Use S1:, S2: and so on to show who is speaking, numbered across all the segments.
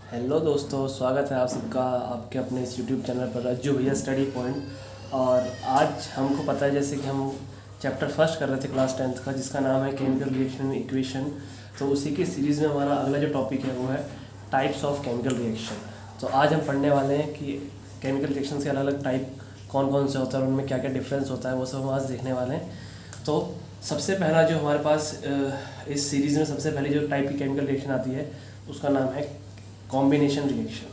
S1: Hello दोस्तों, स्वागत है आप सबका आपके अपने इस यूट्यूब चैनल पर रज्जू भैया स्टडी पॉइंट। और आज हमको पता है जैसे कि हम चैप्टर फर्स्ट कर रहे थे क्लास 10th का, जिसका नाम है केमिकल रिएक्शन इक्वेशन। तो उसी की सीरीज़ में हमारा अगला जो टॉपिक है वो है टाइप्स ऑफ केमिकल रिएक्शन। तो आज हम पढ़ने वाले हैं कि केमिकल रिएक्शन के अलग अलग टाइप कौन कौन से होता है और उनमें क्या क्या डिफरेंस होता है, वो सब हम आज देखने वाले हैं। तो सबसे पहला जो हमारे पास इस सीरीज़ में सबसे पहले जो टाइप की केमिकल रिएक्शन आती है उसका नाम है कॉम्बिनेशन रिएक्शन।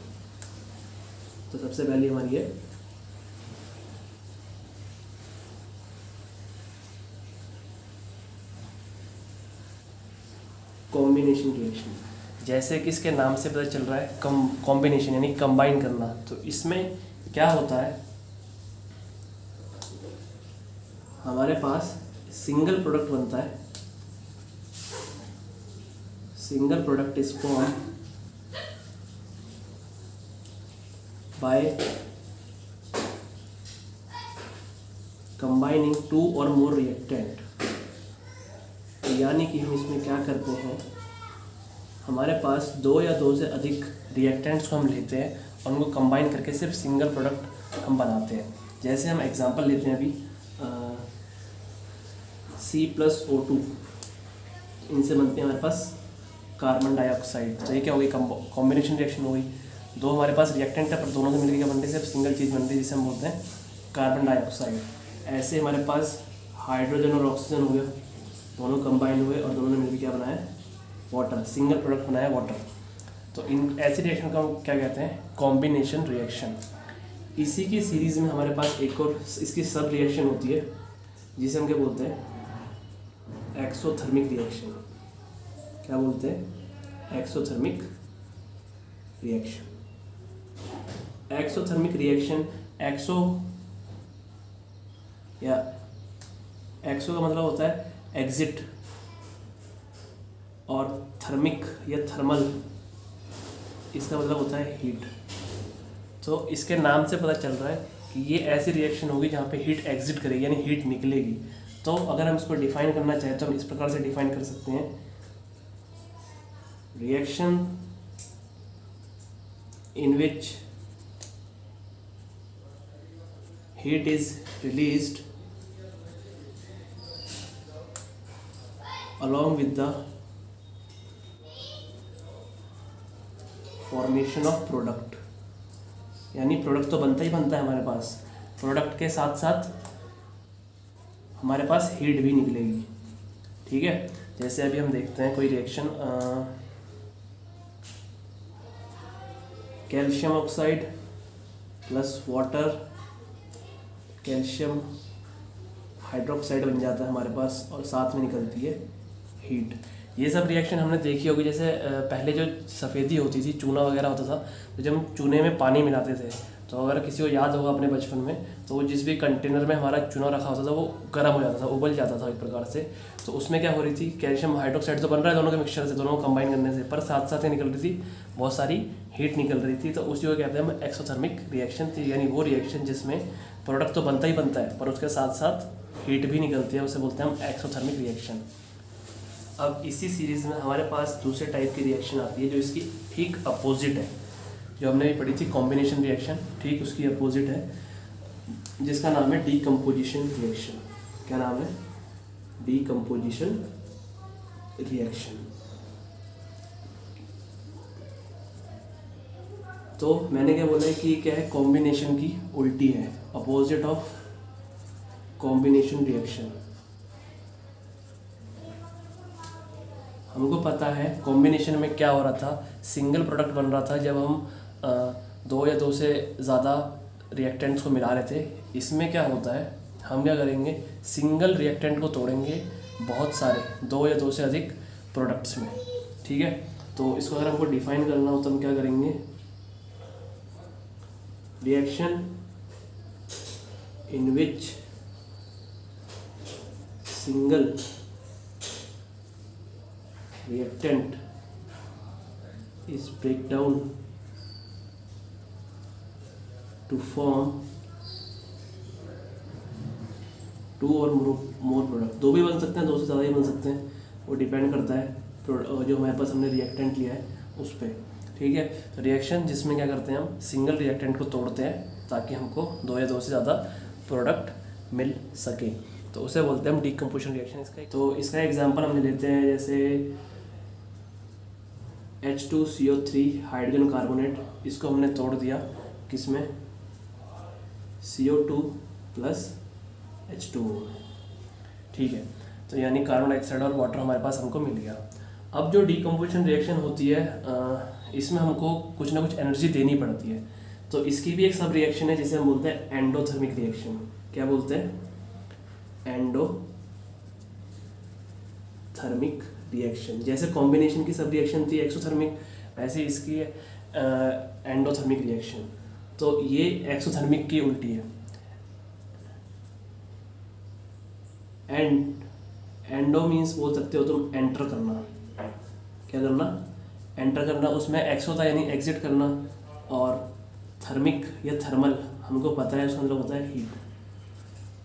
S1: तो सबसे पहली हमारी है कॉम्बिनेशन रिएक्शन। जैसे कि इसके नाम से पता चल रहा है कॉम्बिनेशन यानी कंबाइन करना। तो इसमें क्या होता है, हमारे पास सिंगल प्रोडक्ट बनता है। Single product is form by combining two or more reactant। यानी कि हम इसमें क्या करते हैं, हमारे पास दो या दो से अधिक रिएक्टेंट्स को हम लेते हैं और उनको कंबाइन करके सिर्फ सिंगल प्रोडक्ट हम बनाते हैं। जैसे हम एग्जांपल लेते हैं अभी C+O2, इनसे बनते हैं हमारे पास कार्बन डाइऑक्साइड। तो ये क्या हो गई, कॉम्बिनेशन रिएक्शन हो गई। दो हमारे पास रिएक्टेंट है पर दोनों से मिलकर क्या बनते हैं, सिर्फ सिंगल चीज़ बनती है जिसे हम बोलते हैं कार्बन डाइऑक्साइड। ऐसे हमारे पास हाइड्रोजन और ऑक्सीजन हो गया, दोनों कंबाइन हुए और दोनों ने मिलकर क्या बनाया, वाटर, सिंगल प्रोडक्ट बनाया वाटर। तो इन ऐसी रिएक्शन को हम क्या कहते हैं, कॉम्बिनेशन रिएक्शन। इसी की सीरीज़ में हमारे पास एक और इसकी सब रिएक्शन होती है जिसे हम क्या बोलते हैं, एक्सोथर्मिक रिएक्शन। क्या बोलते हैं, एक्सोथर्मिक रिएक्शन। एक्सोथर्मिक रिएक्शन, एक्सो का मतलब होता है एग्जिट, और थर्मिक या थर्मल इसका मतलब होता है हीट। तो इसके नाम से पता चल रहा है कि ये ऐसी रिएक्शन होगी जहाँ पे हीट एग्जिट करेगी यानी हीट निकलेगी। तो अगर हम इसको डिफाइन करना चाहें तो हम इस प्रकार से डिफाइन कर सकते हैं, reaction in which heat is released along with the formation of product। यानी प्रोडक्ट तो बनता ही बनता है हमारे पास, प्रोडक्ट के साथ साथ हमारे पास हीट भी निकलेगी। ठीक है, जैसे अभी हम देखते हैं कोई reaction, calcium oxide plus water, calcium hydroxide बन जाता है हमारे पास और साथ में निकलती है हीट। ये सब रिएक्शन हमने देखी होगी। जैसे पहले जो सफ़ेदी होती थी, चूना वगैरह होता था, तो जब हम चूने में पानी मिलाते थे तो अगर किसी को याद होगा अपने बचपन में, तो वो जिस भी कंटेनर में हमारा चूना रखा होता था वो गर्म हो जाता था, उबल जाता था एक प्रकार से। तो उसमें क्या हो रही थी, कैल्शियम हाइड्रोक्साइड तो बन रहा है दोनों के मिक्सचर से, दोनों को कंबाइन करने से, पर साथ साथ ही निकल रही थी बहुत सारी हीट निकल रही थी। तो उसी को कहते हैं हम एक्सोथर्मिक रिएक्शन थी, यानी वो रिएक्शन जिसमें प्रोडक्ट तो बनता ही बनता है पर उसके साथ साथ हीट भी निकलती है, उसे बोलते हैं हम एक्सोथर्मिक रिएक्शन। अब इसी सीरीज़ में हमारे पास दूसरे टाइप की रिएक्शन आती है जो इसकी ठीक अपोजिट है। जो हमने भी पढ़ी थी कॉम्बिनेशन रिएक्शन, ठीक उसकी अपोजिट है, जिसका नाम है डीकम्पोजिशन रिएक्शन। क्या नाम है, डीकम्पोजिशन रिएक्शन। तो मैंने क्या बोला है कि क्या है, कॉम्बिनेशन की उल्टी है, अपोजिट ऑफ कॉम्बिनेशन रिएक्शन। हमको पता है कॉम्बिनेशन में क्या हो रहा था, सिंगल प्रोडक्ट बन रहा था जब हम दो या दो से ज़्यादा रिएक्टेंट्स को मिला रहे थे। इसमें क्या होता है, हम क्या करेंगे, सिंगल रिएक्टेंट को तोड़ेंगे बहुत सारे दो या दो से अधिक प्रोडक्ट्स में। ठीक है, तो इसको अगर हमको डिफाइन करना हो तो हम क्या करेंगे, reaction in which single reactant is break down to form two और मोर प्रोडक्ट। दो भी बन सकते हैं, दो से ज़्यादा ही बन सकते हैं, वो डिपेंड करता है जो हमारे पास हमने रिएक्टेंट लिया है उस पर। ठीक है। तो रिएक्शन जिसमें क्या करते हैं, हम सिंगल रिएक्टेंट को तोड़ते हैं ताकि हमको 2 या 2 से ज़्यादा प्रोडक्ट मिल सके, तो उसे बोलते हैं हम डीकम्पोजिशन रिएक्शन। इसका एग्जांपल हम ले लेते हैं, जैसे H2CO3 हाइड्रोजन कार्बोनेट, इसको हमने तोड़ दिया किसमें, CO2 प्लस H2O, ठीक है। तो यानी कार्बन डाइऑक्साइड और वाटर हमारे पास हमको मिल गया। अब जो डीकम्पोजिशन रिएक्शन होती है, इसमें हमको कुछ ना कुछ एनर्जी देनी पड़ती है, तो इसकी भी एक सब रिएक्शन है जिसे हम बोलते हैं एंडोथर्मिक रिएक्शन। क्या बोलते हैं, एंडोथर्मिक रिएक्शन। जैसे कॉम्बिनेशन की सब रिएक्शन थी एक्सोथर्मिक, वैसे इसकी एंडोथर्मिक रिएक्शन। तो ये एक्सोथर्मिक की उल्टी है। एंडो मीन्स बोल सकते हो तुम एंटर करना, क्या करना, एंटर करना। उसमें एक्स होता है यानी एग्जिट करना, और थर्मिक या थर्मल हमको पता है उसका मतलब होता है हीट।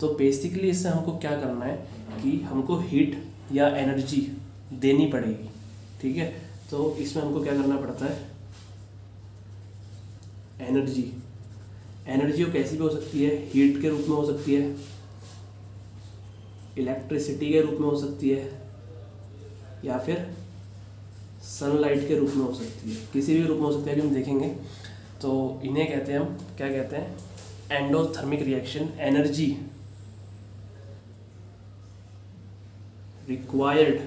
S1: तो बेसिकली इससे हमको क्या करना है कि हमको हीट या एनर्जी देनी पड़ेगी, ठीक है। तो इसमें हमको क्या करना पड़ता है, एनर्जी वो कैसी भी हो सकती है, हीट के रूप में हो सकती है, इलेक्ट्रिसिटी के रूप में हो सकती है, या फिर सनलाइट के रूप में हो सकती है, किसी भी रूप में हो सकती है कि हम देखेंगे। तो इन्हें कहते हैं हम, क्या कहते हैं, endothermic reaction. Energy required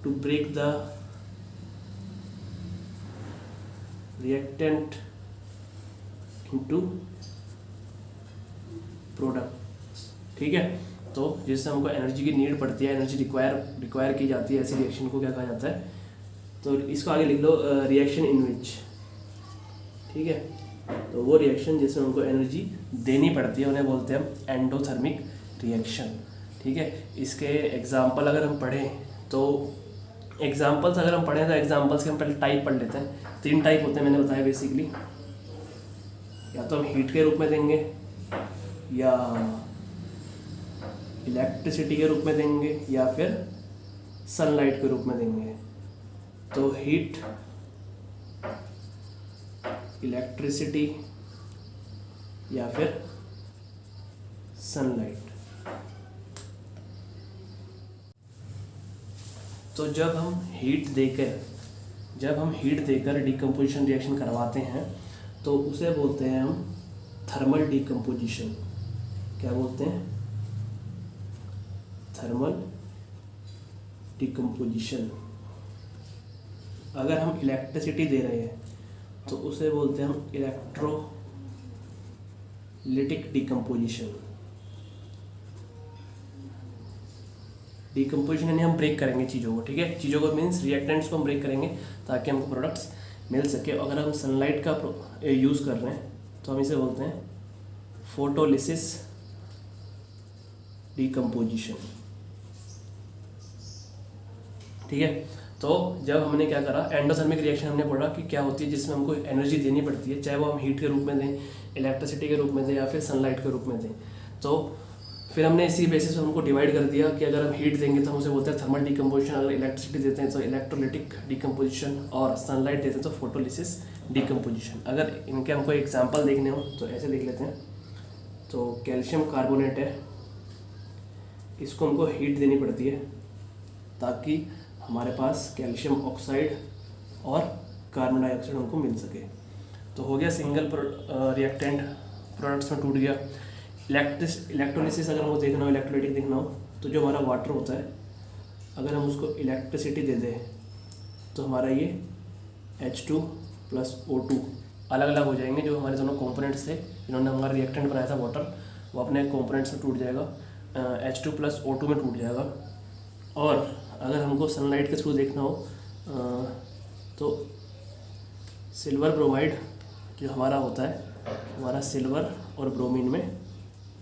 S1: to break the reactant into product, ठीक है। तो जिससे हमको एनर्जी की नीड पड़ती है, एनर्जी रिक्वायर की जाती है, ऐसी रिएक्शन को क्या कहा जाता है। तो इसको आगे लिख लो, रिएक्शन इन विच, ठीक है। तो वो रिएक्शन जिसमें हमको एनर्जी देनी पड़ती है उन्हें बोलते हैं हम एंडोथर्मिक रिएक्शन, ठीक है। इसके एग्जाम्पल अगर हम पढ़ें तो एग्जाम्पल्स के हम पहले टाइप पढ़ लेते हैं। 3 टाइप होते हैं मैंने बताया बेसिकली, या तो हम हीट के रूप में देंगे, या इलेक्ट्रिसिटी के रूप में देंगे, या फिर सनलाइट के रूप में देंगे। तो हीट, इलेक्ट्रिसिटी या फिर सनलाइट। तो जब हम हीट देकर डीकम्पोजिशन रिएक्शन करवाते हैं तो उसे बोलते हैं हम थर्मल डीकम्पोजिशन। क्या बोलते हैं, थर्मल डीकम्पोजिशन। अगर हम इलेक्ट्रिसिटी दे रहे हैं तो उसे बोलते हैं हम इलेक्ट्रोलिटिक डीकम्पोजिशन। डीकम्पोजिशन यानी हम ब्रेक करेंगे चीज़ों को, ठीक है। चीज़ों को मीन्स रिएक्टेंट्स को हम ब्रेक करेंगे ताकि हमको प्रोडक्ट्स मिल सके। अगर हम सनलाइट का यूज़ कर रहे हैं तो हम इसे बोलते हैं फोटोलिसिस डीकम्पोजिशन, ठीक है। तो जब हमने क्या करा, एंडोथर्मिक रिएक्शन हमने पढ़ा कि क्या होती है, जिसमें हमको एनर्जी देनी पड़ती है, चाहे वो हम हीट के रूप में दें, इलेक्ट्रिसिटी के रूप में दें, या फिर सनलाइट के रूप में दें। तो फिर हमने इसी बेसिस पर हमको डिवाइड कर दिया कि अगर हम हीट देंगे तो हम उसे बोलते हैं थर्मल डीकम्पोजिशन, अगर इलेक्ट्रिसिटी देते हैं तो इलेक्ट्रोलिटिक डीकम्पोजिशन, और सनलाइट देते हैं तो फोटोलिसिस डीकम्पोजिशन। अगर इनके हमको एग्जांपल देखने हो तो ऐसे देख लेते हैं। तो कैल्शियम कार्बोनेट है, इसको हमको हीट देनी पड़ती है ताकि हमारे पास कैल्शियम ऑक्साइड और कार्बन डाइऑक्साइड हमको मिल सके। तो हो गया सिंगल रिएक्टेंट, प्रोडक्ट्स में टूट गया। इलेक्ट्रोलिसिस अगर हमको देखना हो, इलेक्ट्रोलाइटिक देखना हो, तो जो हमारा वाटर होता है अगर हम उसको इलेक्ट्रिसिटी दे दें तो हमारा ये H2 प्लस O2 अलग अलग हो जाएंगे। जो हमारे दोनों कंपोनेंट्स थे जिन्होंने हमारा रिएक्टेंट बनाया था वाटर, वो अपने कंपोनेंट्स में टूट जाएगा, H2 प्लस O2 में टूट जाएगा। और अगर हमको सनलाइट के थ्रू देखना हो तो सिल्वर ब्रोमाइड जो हमारा होता है, हमारा सिल्वर और ब्रोमीन में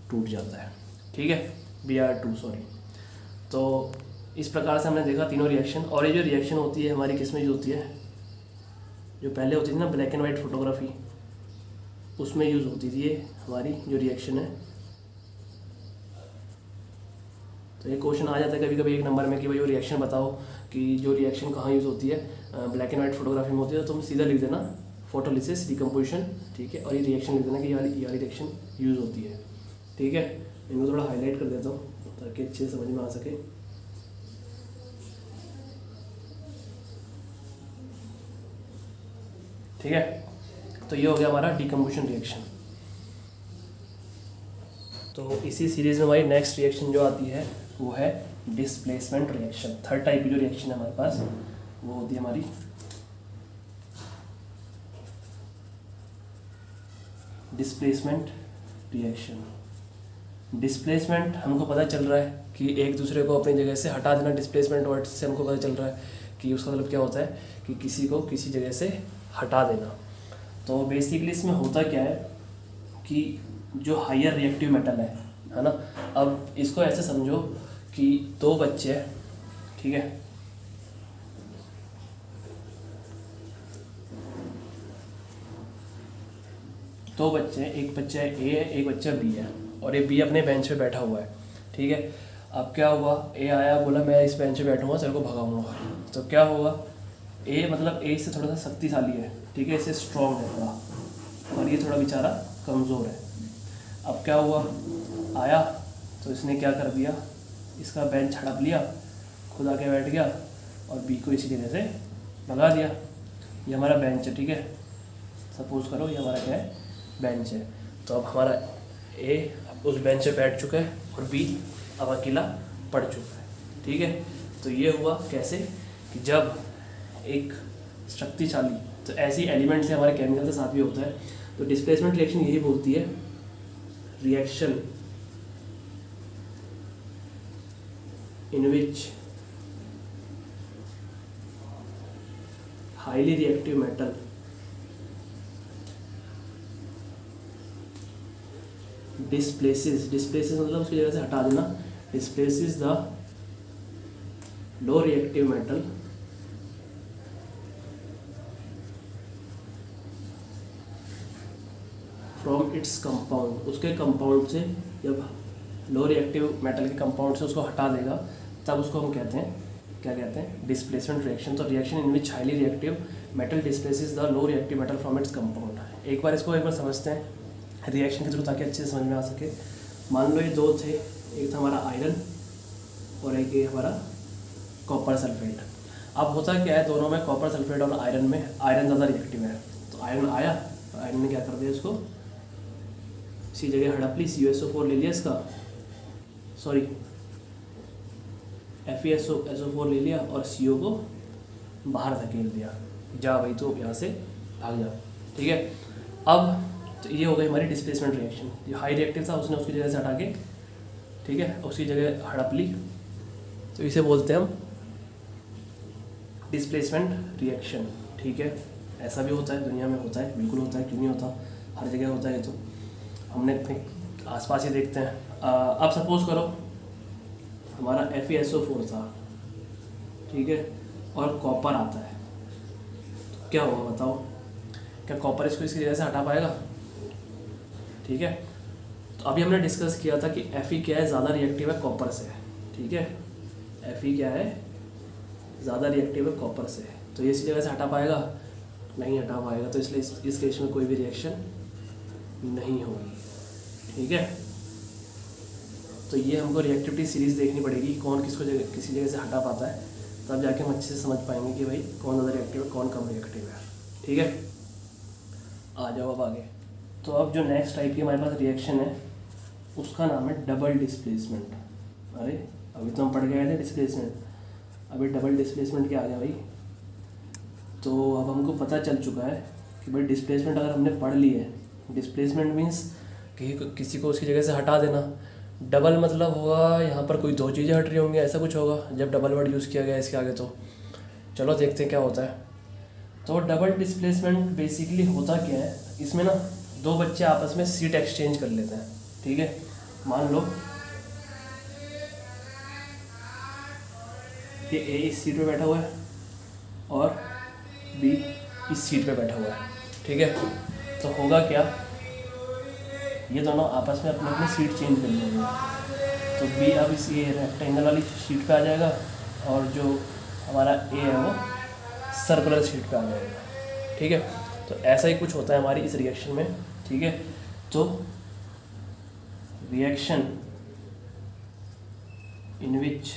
S1: टूट जाता है, ठीक है, Br2 सॉरी। तो इस प्रकार से हमने देखा तीनों रिएक्शन। और ये जो रिएक्शन होती है हमारी किस में यूज़ होती है, जो पहले होती थी ना ब्लैक एंड वाइट फोटोग्राफी, उसमें यूज़ होती थी ये हमारी जो रिएक्शन है। तो ये क्वेश्चन आ जाता है कभी कभी एक नंबर में कि भाई वो रिएक्शन बताओ कि जो रिएक्शन कहाँ यूज़ होती है, ब्लैक एंड वाइट फोटोग्राफी में होती है, तो तुम सीधा लिख देना फोटोलिसिस डिकम्पोजिशन, ठीक है, और ये रिएक्शन लिख देना कि ये रिएक्शन यूज़ होती है, ठीक है। इनको थोड़ा हाईलाइट कर देता हूँ ताकि अच्छे से समझ में आ सके। ठीक है, तो ये हो गया हमारा डिकम्पोजिशन रिएक्शन। तो इसी सीरीज़ में हमारी नेक्स्ट रिएक्शन जो आती है वो है डिस्प्लेसमेंट रिएक्शन। थर्ड टाइप की जो रिएक्शन है हमारे पास वो होती है हमारी डिस्प्लेसमेंट रिएक्शन। डिस्प्लेसमेंट हमको पता चल रहा है कि एक दूसरे को अपनी जगह से हटा देना। डिस्प्लेसमेंट वर्ड से हमको पता चल रहा है कि उसका मतलब क्या होता है कि किसी को किसी जगह से हटा देना। तो बेसिकली इसमें होता क्या है कि जो हायर रिएक्टिव मेटल है ना, अब इसको ऐसे समझो कि दो बच्चे हैं, ठीक है, दो बच्चे, एक बच्चा ए है एक बच्चा बी है, और ये बी अपने बेंच पे बैठा हुआ है, ठीक है। अब क्या हुआ, ए आया बोला मैं इस बेंच पे बैठूंगा, तेरे को भगाऊंगा। तो क्या हुआ, ए मतलब ए से थोड़ा सा शक्तिशाली है, ठीक है, इससे स्ट्रॉन्ग है थोड़ा, और ये थोड़ा बेचारा कमज़ोर है। अब क्या हुआ, आया तो इसने क्या कर दिया, इसका बेंच हड़प लिया, खुद आके बैठ गया और बी को इसी जगह से भगा दिया। ये हमारा बेंच है, ठीक है, सपोज करो ये हमारा क्या है, बेंच है। तो अब हमारा ए उस बेंच पे बैठ चुका है और बी अब अकेला पड़ चुका है, ठीक है। तो ये हुआ कैसे कि जब एक शक्तिशाली, तो ऐसी एलिमेंट से हमारे केमिकल के साथ भी होता है। तो डिस्प्लेसमेंट रिएक्शन यही बोलती है, reaction in which highly reactive metal displaces मतलब उसकी जगह से हटा देना, displaces the low reactive metal from its compound. उसके कंपाउंड से, जब लो रिएक्टिव मेटल के कंपाउंड से उसको हटा देगा तब उसको हम कहते हैं, क्या कहते हैं, डिस्प्लेसमेंट रिएक्शन। तो reaction in which highly reactive metal displaces the low reactive metal from its compound. एक बार समझते हैं रिएक्शन के थ्रू ताकि अच्छे से समझ में आ सके। मान लो ये दो थे, एक था हमारा आयरन और एक ये हमारा कॉपर सल्फेट। अब होता क्या है, दोनों में कॉपर सल्फेट और आयरन में आयरन ज़्यादा रिएक्टिव है। तो आयरन आया, आयरन ने क्या कर दिया, इसको इसी जगह हड़प ली, CuSO4 ले लिया इसका, सॉरी FeSO4 ले लिया और CO को बाहर धकेल दिया, जा भाई तो यहाँ से भाग जा, ठीक है। अब तो ये हो गई हमारी डिस्प्लेसमेंट रिएक्शन। जो हाई रिएक्टिव था उसने उसकी जगह से हटा के, ठीक है, उसकी जगह हड़प ली, तो इसे बोलते हैं हम डिस्प्लेसमेंट रिएक्शन, ठीक है। ऐसा भी होता है, दुनिया में होता है, बिल्कुल होता है, क्यों नहीं होता, हर जगह होता है। तो हमने अपने आसपास ही देखते हैं। अब सपोज करो हमारा FeSO4 था, ठीक है, और कॉपर आता है, तो क्या होगा बताओ, क्या कॉपर इसको इसकी जगह से हटा पाएगा, ठीक है। तो अभी हमने डिस्कस किया था कि Fe क्या है, ज़्यादा रिएक्टिव है कॉपर से, ठीक है, Fe क्या है, ज़्यादा रिएक्टिव है कॉपर से, तो ये इसी जगह से हटा पाएगा, नहीं हटा पाएगा। तो इसलिए इस केस में कोई भी रिएक्शन नहीं होगी, ठीक है। तो ये हमको रिएक्टिविटी सीरीज़ देखनी पड़ेगी, कौन किसको किसी जगह से हटा पाता है, तब जाके हम अच्छे से समझ पाएंगे कि भाई कौन ज़्यादा रिएक्टिव है कौन कम रिएक्टिव है, ठीक है। आ जाओ अब आगे। तो अब जो नेक्स्ट टाइप की हमारे पास रिएक्शन है उसका नाम है डबल डिस्प्लेसमेंट। अरे अभी तो हम पढ़ के आए थे डिस्प्लेसमेंट, अभी डबल डिस्प्लेसमेंट क्या आ गया भाई। तो अब हमको पता चल चुका है कि भाई डिस्प्लेसमेंट अगर हमने पढ़ ली है, डिस्प्लेसमेंट मीन्स किसी को उसकी जगह से हटा देना। डबल मतलब होगा यहाँ पर कोई दो चीज़ें हट रही होंगी, ऐसा कुछ होगा जब डबल वर्ड यूज़ किया गया इसके आगे। तो चलो देखते हैं क्या होता है। तो डबल डिस्प्लेसमेंट बेसिकली होता क्या है, इसमें ना दो बच्चे आपस में सीट एक्सचेंज कर लेते हैं, ठीक है। मान लो ये ए इस सीट पे बैठा हुआ है और बी इस सीट पे बैठा हुआ है, ठीक है। तो होगा क्या, ये दोनों आपस में अपनी अपनी सीट चेंज कर लेंगे। तो बी अब इस ये रेक्टेंगल वाली शीट पे आ जाएगा और जो हमारा ए है वो सर्कुलर शीट पे आ जाएगा। ठीक है, तो ऐसा ही कुछ होता है हमारी इस रिएक्शन में। ठीक है, तो reaction in which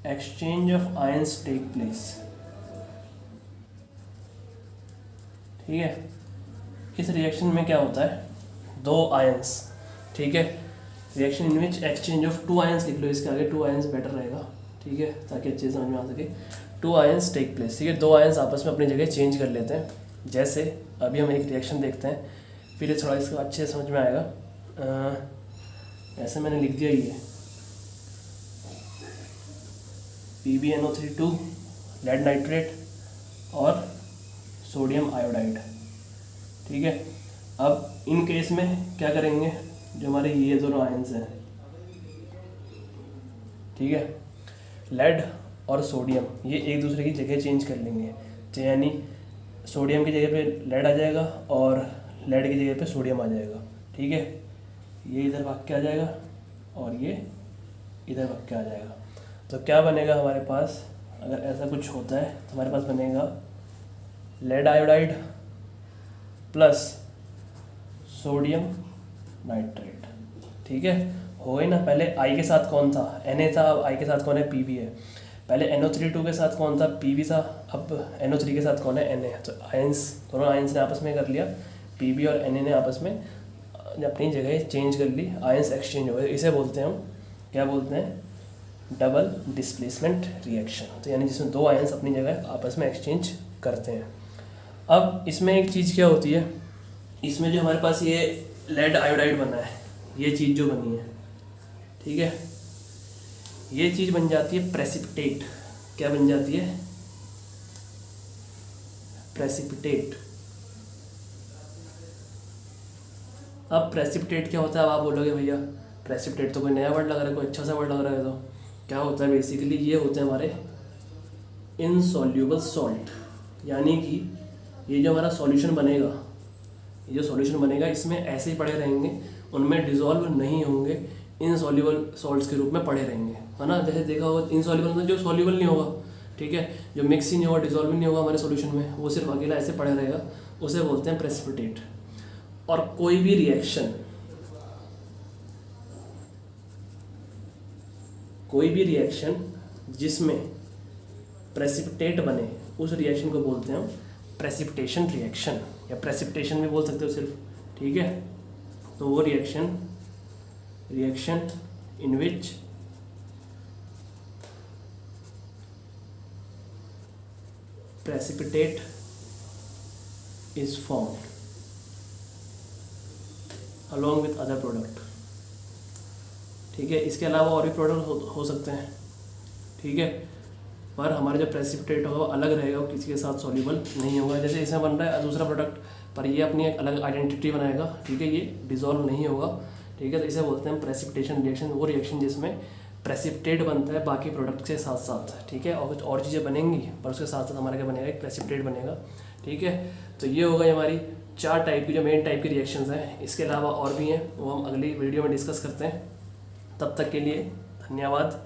S1: exchange of ions take place. ठीक है, इस रिएक्शन में क्या होता है, दो आयंस। ठीक है, reaction in which exchange of two ions लिख लो, इसके आगे टू आयंस बेटर रहेगा। ठीक है, ताकि अच्छे से समझ में आ सके। Two ions take place. ठीक है, दो आयंस आपस में अपनी जगह चेंज कर लेते हैं। जैसे अभी हम एक रिएक्शन देखते हैं, फिर ये थोड़ा इसको अच्छे से समझ में आएगा। ऐसे मैंने लिख दिया ये PbNO3 लेड नाइट्रेट और सोडियम आयोडाइड। ठीक है, अब इन केस में क्या करेंगे, जो हमारे ये दोनों आयंस हैं, ठीक है, लेड और सोडियम, ये एक दूसरे की जगह चेंज कर लेंगे। तो यानी सोडियम की जगह पे लेड आ जाएगा और लेड की जगह पे सोडियम आ जाएगा। ठीक है, ये इधर भाग के आ जाएगा और ये इधर भाग के आ जाएगा। तो क्या बनेगा हमारे पास, अगर ऐसा कुछ होता है तो हमारे पास बनेगा lead iodide plus sodium nitrate. ठीक है, हो गई ना। पहले आई के साथ कौन था, Na था, अब आई के साथ कौन है, Pb है। पहले NO3 के साथ कौन था, Pb था, अब NO3 के साथ कौन है, Na है। तो आयंस, दोनों आयंस ने आपस में कर लिया, Pb और Na ने आपस में अपनी जगह चेंज कर ली, आयंस एक्सचेंज हो गए। इसे बोलते हैं हम, क्या बोलते हैं, डबल डिस्प्लेसमेंट रिएक्शन। तो यानी जिसमें दो आयंस अपनी जगह आपस में एक्सचेंज करते हैं। अब इसमें एक चीज़ क्या होती है, इसमें जो हमारे पास ये लेड आयोडाइड बना है, ये चीज़ जो बनी है, ठीक है, ये चीज़ बन जाती है प्रेसिपिटेट। क्या बन जाती है, प्रेसिपिटेट। अब प्रेसिपिटेट क्या होता है, अब आप बोलोगे भैया प्रेसिपिटेट तो कोई नया वर्ड लग रहा है, कोई अच्छा सा वर्ड लग रहा है। तो क्या होता है, बेसिकली ये होते हैं हमारे इनसॉल्यूबल सॉल्ट। यानी कि ये जो हमारा सॉल्यूशन बनेगा, ये जो सॉल्यूशन बनेगा इसमें ऐसे ही पड़े रहेंगे, उनमें डिसॉल्व नहीं होंगे, इनसॉल्यूबल सॉल्ट्स के रूप में पड़े रहेंगे, है ना। जैसे देखा होगा इनसॉल्यूबल में जो सॉल्यूबल नहीं होगा, ठीक है, जो मिक्स ही नहीं होगा, डिसॉल्व ही नहीं होगा हमारे सॉल्यूशन में, वो सिर्फ अकेला ऐसे पड़े रहेगा, उसे बोलते हैं प्रेसिपिटेट। और कोई भी रिएक्शन जिसमें प्रेसिपिटेट बने, उस रिएक्शन को बोलते हैं हम प्रेसिपिटेशन रिएक्शन, या प्रेसिपिटेशन भी बोल सकते हो सिर्फ। ठीक है, तो वो reaction in which precipitate is formed along with other product. ठीक है, इसके अलावा और भी प्रोडक्ट हो सकते हैं। ठीक है, पर हमारा जो प्रेसिपिटेट होगा वो अलग रहेगा, वो किसी के साथ सॉल्यूबल नहीं होगा। जैसे इसमें बन रहा है दूसरा प्रोडक्ट, पर ये अपनी एक अलग आइडेंटिटी बनाएगा। ठीक है, ये डिसॉल्व नहीं होगा। ठीक है, तो इसे बोलते हैं प्रेसिपिटेशन रिएक्शन। वो रिएक्शन जिसमें प्रेसिपिटेट बनता है बाकी प्रोडक्ट के साथ साथ। ठीक है, और कुछ और चीज़ें बनेंगी, पर उसके साथ साथ हमारा क्या बनेगा, एक प्रेसिपिटेट बनेगा। ठीक है, तो ये होगा हमारी 4 टाइप की, जो मेन टाइप की रिएक्शंस हैं। इसके अलावा और भी हैं, वो हम अगली वीडियो में डिस्कस करते हैं। तब तक के लिए धन्यवाद।